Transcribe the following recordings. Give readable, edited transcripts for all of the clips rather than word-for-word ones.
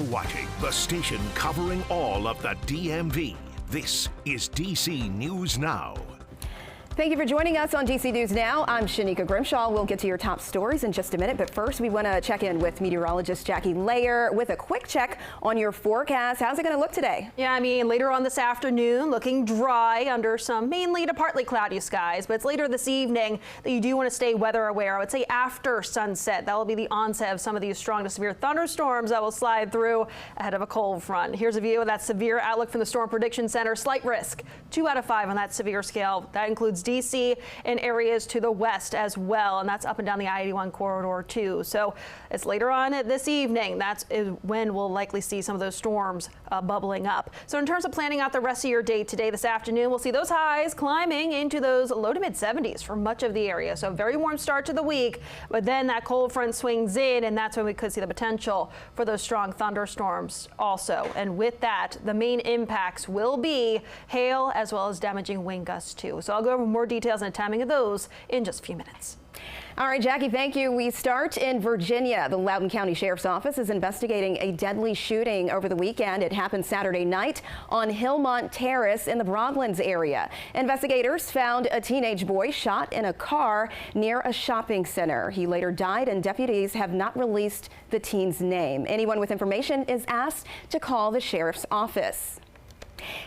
watching the station covering all of the DMV. This is DC News Now. Thank you for joining us on DC News Now. I'm Shanika Grimshaw. We'll get to your top stories in just a minute, but first we want to check in with meteorologist Jackie Layer with a quick check on your forecast. How's it going to look today? Yeah, I mean, later on this afternoon, looking dry under some mainly to partly cloudy skies, but it's later this evening that you do want to stay weather aware. I would say after sunset, that will be the onset of some of these strong to severe thunderstorms that will slide through ahead of a cold front. Here's a view of that severe outlook from the Storm Prediction Center. Slight risk, 2 out of 5 on that severe scale. That includes DC and areas to the west as well, and that's up and down the I-81 corridor too. So it's later on this evening, that's when we'll likely see some of those storms bubbling up. So in terms of planning out the rest of your day today, this afternoon, we'll see those highs climbing into those low to mid 70s for much of the area. So a very warm start to the week, but then that cold front swings in, and that's when we could see the potential for those strong thunderstorms also. And with that, the main impacts will be hail as well as damaging wind gusts too. So I'll go over more details and the timing of those in just a few minutes. All right, Jackie, thank you. We start in Virginia. The Loudoun County Sheriff's Office is investigating a deadly shooting over the weekend. It happened Saturday night on Hillmont Terrace in the Broadlands area. Investigators found a teenage boy shot in a car near a shopping center. He later died, and deputies have not released the teen's name. Anyone with information is asked to call the sheriff's office.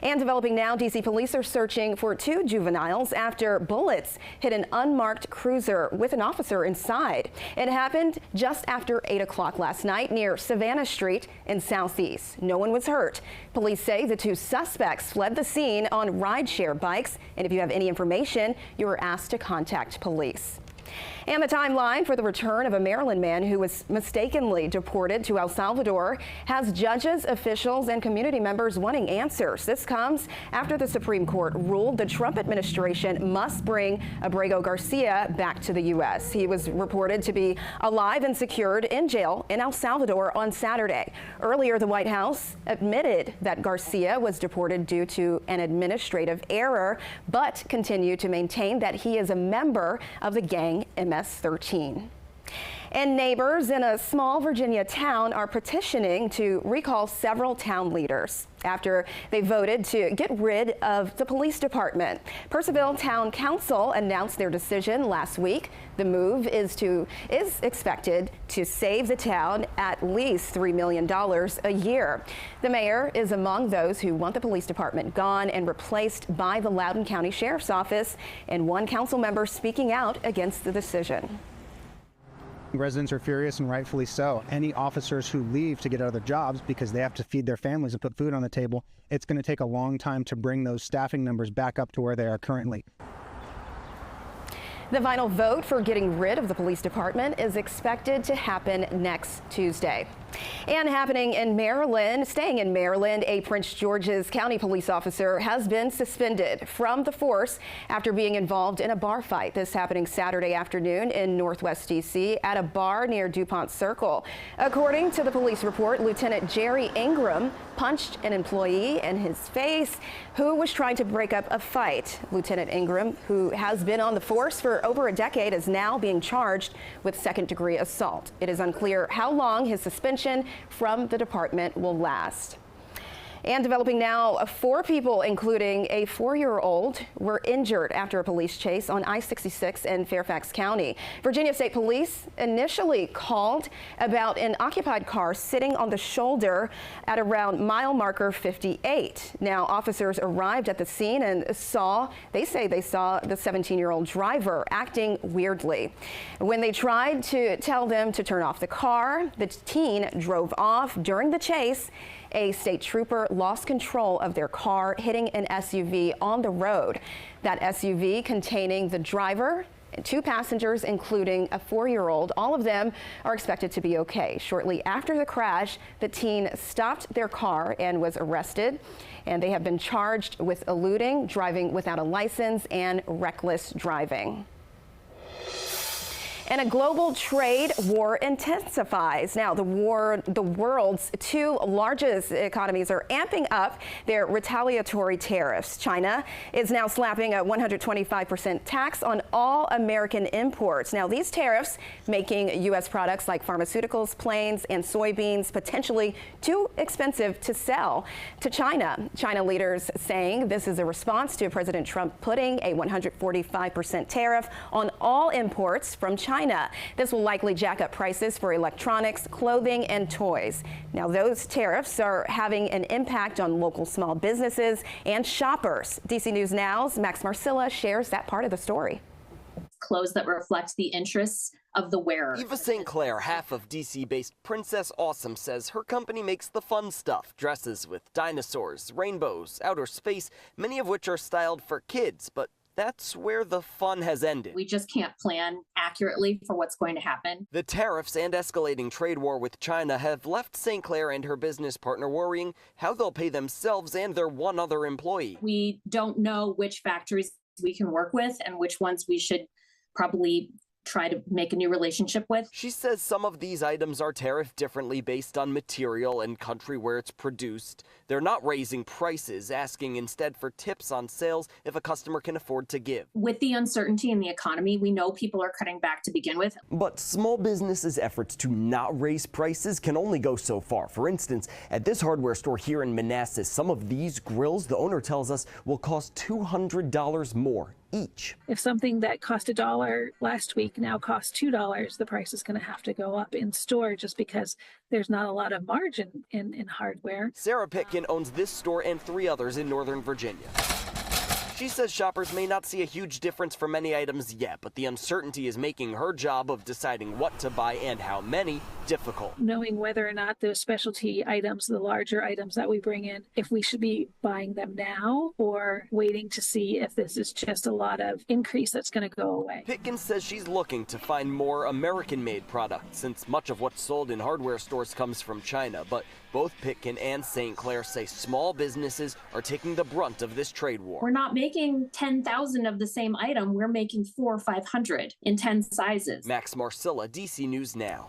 And developing now, DC police are searching for 2 juveniles after bullets hit an unmarked cruiser with an officer inside. It happened just after 8 o'clock last night near Savannah Street in Southeast. No one was hurt. Police say the 2 suspects fled the scene on rideshare bikes, and if you have any information, you are asked to contact police. And the timeline for the return of a Maryland man who was mistakenly deported to El Salvador has judges, officials, and community members wanting answers. This comes after the Supreme Court ruled the Trump administration must bring Abrego Garcia back to the U.S. He was reported to be alive and secured in jail in El Salvador on Saturday. Earlier, the White House admitted that Garcia was deported due to an administrative error, but continued to maintain that he is a member of the gang MS-13. And neighbors in a small Virginia town are petitioning to recall several town leaders after they voted to get rid of the police department. Percival Town Council announced their decision last week. The move is expected to save the town at least $3 million a year. The mayor is among those who want the police department gone and replaced by the Loudoun County Sheriff's Office, and one council member speaking out against the decision. Residents are furious, and rightfully so. Any officers who leave to get other jobs because they have to feed their families and put food on the table, it's going to take a long time to bring those staffing numbers back up to where they are currently. The final vote for getting rid of the police department is expected to happen next Tuesday. And happening in Maryland, staying in Maryland, a Prince George's County police officer has been suspended from the force after being involved in a bar fight. This happening Saturday afternoon in Northwest DC at a bar near DuPont Circle. According to the police report, Lieutenant Jerry Ingram punched an employee in his face who was trying to break up a fight. Lieutenant Ingram, who has been on the force for over a decade, is now being charged with second-degree assault. It is unclear how long his suspension from the department will last. And developing now, 4 people, including a 4-year-old, were injured after a police chase on I-66 in Fairfax County. Virginia State Police initially called about an occupied car sitting on the shoulder at around mile marker 58. Now, officers arrived at the scene and they say they saw the 17-year-old driver acting weirdly. When they tried to tell them to turn off the car, the teen drove off. During the chase, a state trooper lost control of their car, hitting an SUV on the road. That SUV containing the driver and 2 passengers, including a 4-year-old. All of them are expected to be okay. Shortly after the crash, the teen stopped their car and was arrested, and they have been charged with eluding, driving without a license, and reckless driving. And a global trade war intensifies. Now, the world's two largest economies are amping up their retaliatory tariffs. China is now slapping a 125% tax on all American imports. Now, these tariffs making U.S. products like pharmaceuticals, planes, and soybeans potentially too expensive to sell to China. China leaders saying this is a response to President Trump putting a 145% tariff on all imports from China. This will likely jack up prices for electronics, clothing, and toys. Now, those tariffs are having an impact on local small businesses and shoppers. DC News Now's Max Marcilla shares that part of the story. Clothes that reflect the interests of the wearer. Eva St. Clair, half of DC-based Princess Awesome, says her company makes the fun stuff. Dresses with dinosaurs, rainbows, outer space, many of which are styled for kids, but that's where the fun has ended. We just can't plan accurately for what's going to happen. The tariffs and escalating trade war with China have left St. Clair and her business partner worrying how they'll pay themselves and their one other employee. We don't know which factories we can work with and which ones we should probably try to make a new relationship with. She says some of these items are tariffed differently based on material and country where it's produced. They're not raising prices, asking instead for tips on sales if a customer can afford to give. With the uncertainty in the economy, we know people are cutting back to begin with. But small businesses' efforts to not raise prices can only go so far. For instance, at this hardware store here in Manassas, some of these grills, the owner tells us, will cost $200 more each. If something that cost $1 last week now costs $2, the price is going to have to go up in store just because there's not a lot of margin in hardware. Sarah Pitkin owns this store and 3 others in Northern Virginia. She says shoppers may not see a huge difference for many items yet, but the uncertainty is making her job of deciding what to buy and how many difficult. Knowing whether or not those specialty items, the larger items that we bring in, if we should be buying them now or waiting to see if this is just a lot of increase that's going to go away. Pitkin says she's looking to find more American-made products since much of what's sold in hardware stores comes from China, but both Pitkin and St. Clair say small businesses are taking the brunt of this trade war. We're not making 10,000 of the same item. We're making 400 or 500 in 10 sizes. Max Marcilla, DC News Now.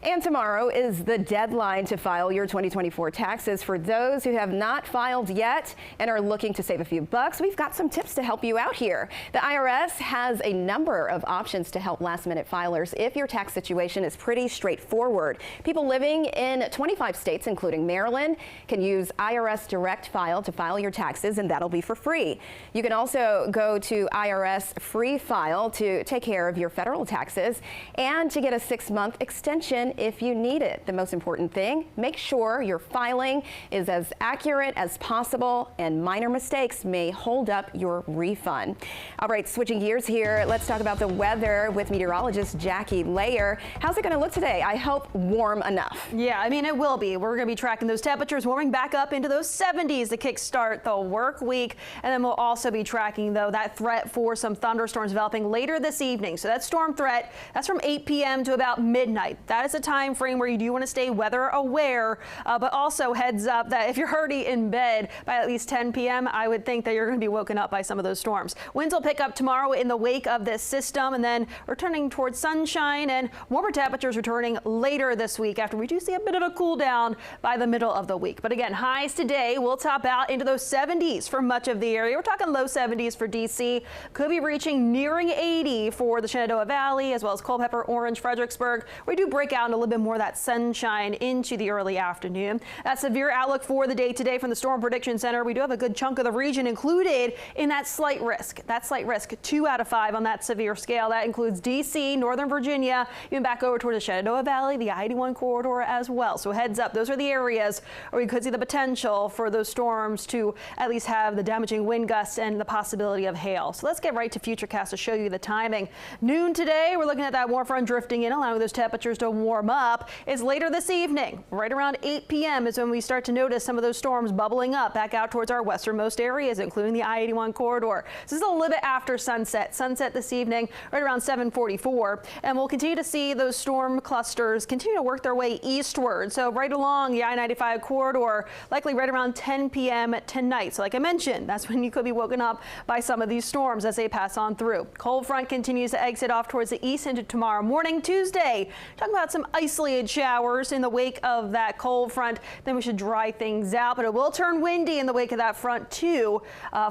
And tomorrow is the deadline to file your 2024 taxes. For those who have not filed yet and are looking to save a few bucks, we've got some tips to help you out here. The IRS has a number of options to help last-minute filers if your tax situation is pretty straightforward. People living in 25 states, including Maryland, can use IRS Direct File to file your taxes, and that'll be for free. You can also go to IRS Free File to take care of your federal taxes and to get a 6-month extension if you need it. The most important thing, make sure your filing is as accurate as possible and minor mistakes may hold up your refund. All right, switching gears here, let's talk about the weather with meteorologist Jackie Layer. How's it going to look today? I hope warm enough. Yeah, I mean, it will be. We're going to be tracking those temperatures warming back up into those 70s to kickstart the work week. And then we'll also be tracking, though, that threat for some thunderstorms developing later this evening. So that storm threat, that's from 8 p.m. to about midnight. That is a time frame where you do want to stay weather aware, but also heads up that if you're already in bed by at least 10 p.m., I would think that you're going to be woken up by some of those storms. Winds will pick up tomorrow in the wake of this system and then returning towards sunshine and warmer temperatures returning later this week after we do see a bit of a cool down by the middle of the week. But again, highs today will top out into those 70s for much of the area. We're talking low 70s for DC. Could be reaching nearing 80 for the Shenandoah Valley as well as Culpeper, Orange, Fredericksburg. We do break out a little bit more of that sunshine into the early afternoon. That severe outlook for the day today from the Storm Prediction Center. We do have a good chunk of the region included in that slight risk. That slight risk, 2 out of 5 on that severe scale. That includes DC, Northern Virginia, even back over toward the Shenandoah Valley, the I-81 corridor as well. So heads up, those are the areas where we could see the potential for those storms to at least have the damaging wind gusts and the possibility of hail. So let's get right to Futurecast to show you the timing. Noon today, we're looking at that warm front drifting in, allowing those temperatures to warm warm up is later this evening. Right around 8 p.m. is when we start to notice some of those storms bubbling up back out towards our westernmost areas, including the I-81 corridor. This is a little bit after sunset. Sunset this evening, right around 7:44. And we'll continue to see those storm clusters continue to work their way eastward. So right along the I-95 corridor, likely right around 10 p.m. tonight. So like I mentioned, that's when you could be woken up by some of these storms as they pass on through. Cold front continues to exit off towards the east into tomorrow morning, Tuesday. Talking about some isolated showers in the wake of that cold front. Then we should dry things out, but it will turn windy in the wake of that front too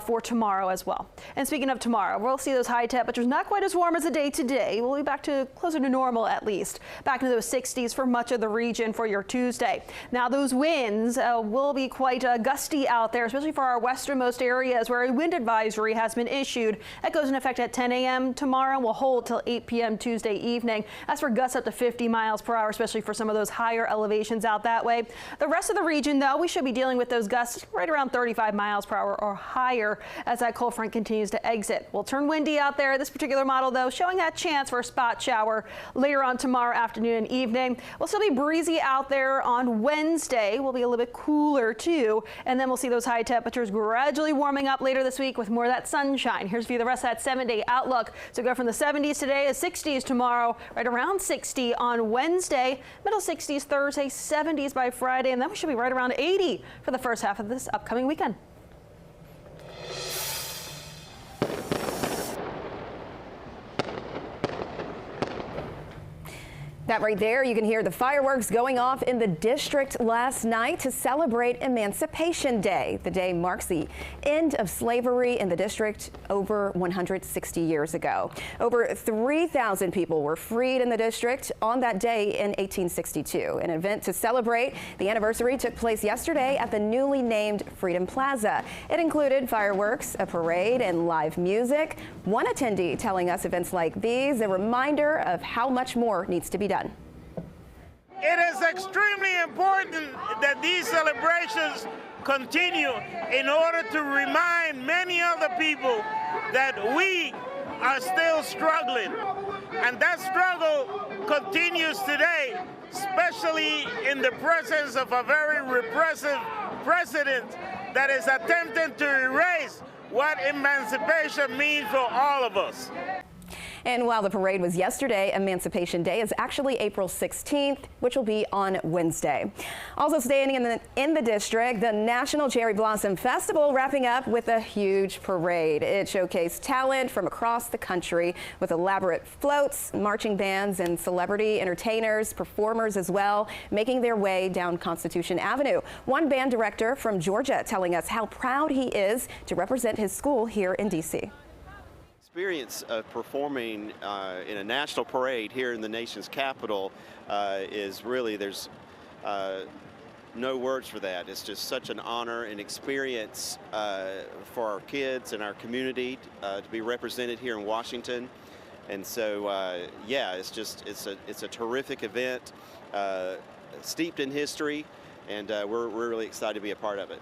for tomorrow as well. And speaking of tomorrow, we'll see those high temperatures not quite as warm as the day today. We'll be back to closer to normal at least. Back into those 60s for much of the region for your Tuesday. Now those winds will be quite gusty out there, especially for our westernmost areas where a wind advisory has been issued. That goes in effect at 10 a.m. tomorrow and will hold till 8 p.m. Tuesday evening. That's for gusts up to 50 miles per hour, especially for some of those higher elevations out that way. The rest of the region, though, we should be dealing with those gusts right around 35 miles per hour or higher as that cold front continues to exit. We'll turn windy out there. This particular model, though, showing that chance for a spot shower later on tomorrow afternoon and evening. We'll still be breezy out there on Wednesday. We'll be a little bit cooler, too. And then we'll see those high temperatures gradually warming up later this week with more of that sunshine. Here's for you the rest of that 7-day outlook. So go from the 70s today to 60s tomorrow, right around 60 on Wednesday, middle 60s Thursday, 70s by Friday, and then we should be right around 80 for the first half of this upcoming weekend. That right there, you can hear the fireworks going off in the district last night to celebrate Emancipation Day. The day marks the end of slavery in the district over 160 years ago. Over 3,000 people were freed in the district on that day in 1862. An event to celebrate the anniversary took place yesterday at the newly named Freedom Plaza. It included fireworks, a parade, and live music. One attendee telling us events like these, a reminder of how much more needs to be done. It is extremely important that these celebrations continue in order to remind many other people that we are still struggling. And that struggle continues today, especially in the presence of a very repressive president that is attempting to erase what emancipation means for all of us. And while the parade was yesterday, Emancipation Day is actually April 16th, which will be on Wednesday. Also staying in the district, the National Cherry Blossom Festival wrapping up with a huge parade. It showcased talent from across the country with elaborate floats, marching bands, and celebrity entertainers, performers as well, making their way down Constitution Avenue. One band director from Georgia telling us how proud he is to represent his school here in D.C. Experience of performing in a national parade here in the nation's capital is really, there's no words for that. It's just such an honor and experience for our kids and our community to be represented here in Washington. And so, yeah, it's a terrific event, steeped in history, and we're really excited to be a part of it.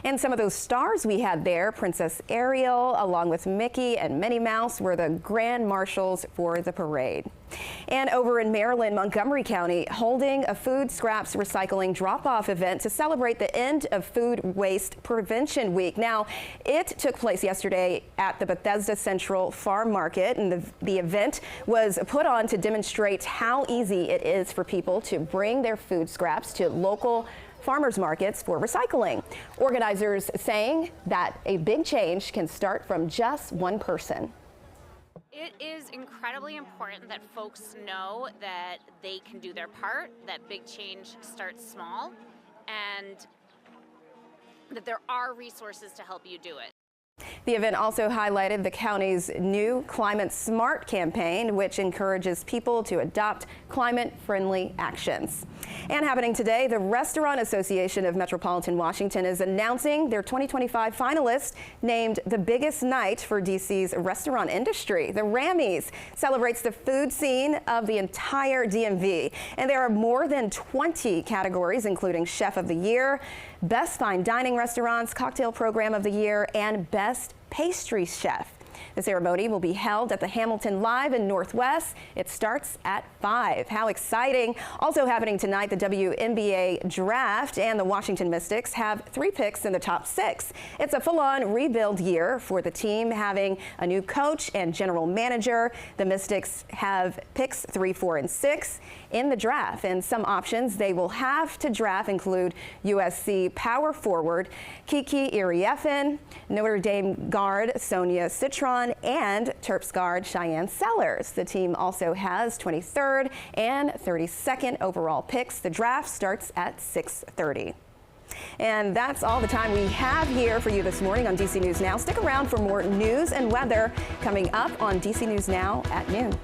And some of those stars we had there, Princess Ariel, along with Mickey and Minnie Mouse, were the grand marshals for the parade. And over in Maryland, Montgomery County holding a food scraps recycling drop-off event to celebrate the end of Food Waste Prevention Week. Now, it took place yesterday at the Bethesda Central Farm Market, and the event was put on to demonstrate how easy it is for people to bring their food scraps to local farmers markets for recycling. Organizers saying that a big change can start from just one person. It is incredibly important that folks know that they can do their part, that big change starts small, and that there are resources to help you do it. The event also highlighted the county's new Climate Smart campaign, which encourages people to adopt climate-friendly actions. And happening today, the Restaurant Association of Metropolitan Washington is announcing their 2025 finalists named the biggest night for DC's restaurant industry. The Rammies celebrates the food scene of the entire DMV. And there are more than 20 categories, including Chef of the Year, Best Fine Dining Restaurants, Cocktail Program of the Year, and Best Pastry Chef. The ceremony will be held at the Hamilton Live in Northwest. It starts at 5. How exciting. Also happening tonight, the WNBA draft, and the Washington Mystics have 3 picks in the top 6. It's a full-on rebuild year for the team, having a new coach and general manager. The Mystics have picks 3, 4, and 6 in the draft, and some options they will have to draft include USC power forward Kiki Iriefin, Notre Dame guard Sonia Citron, and Terps guard Cheyenne Sellers. The team also has 23rd and 32nd overall picks. The draft starts at 6:30. And that's all the time we have here for you this morning on DC News Now. Stick around for more news and weather coming up on DC News Now at noon.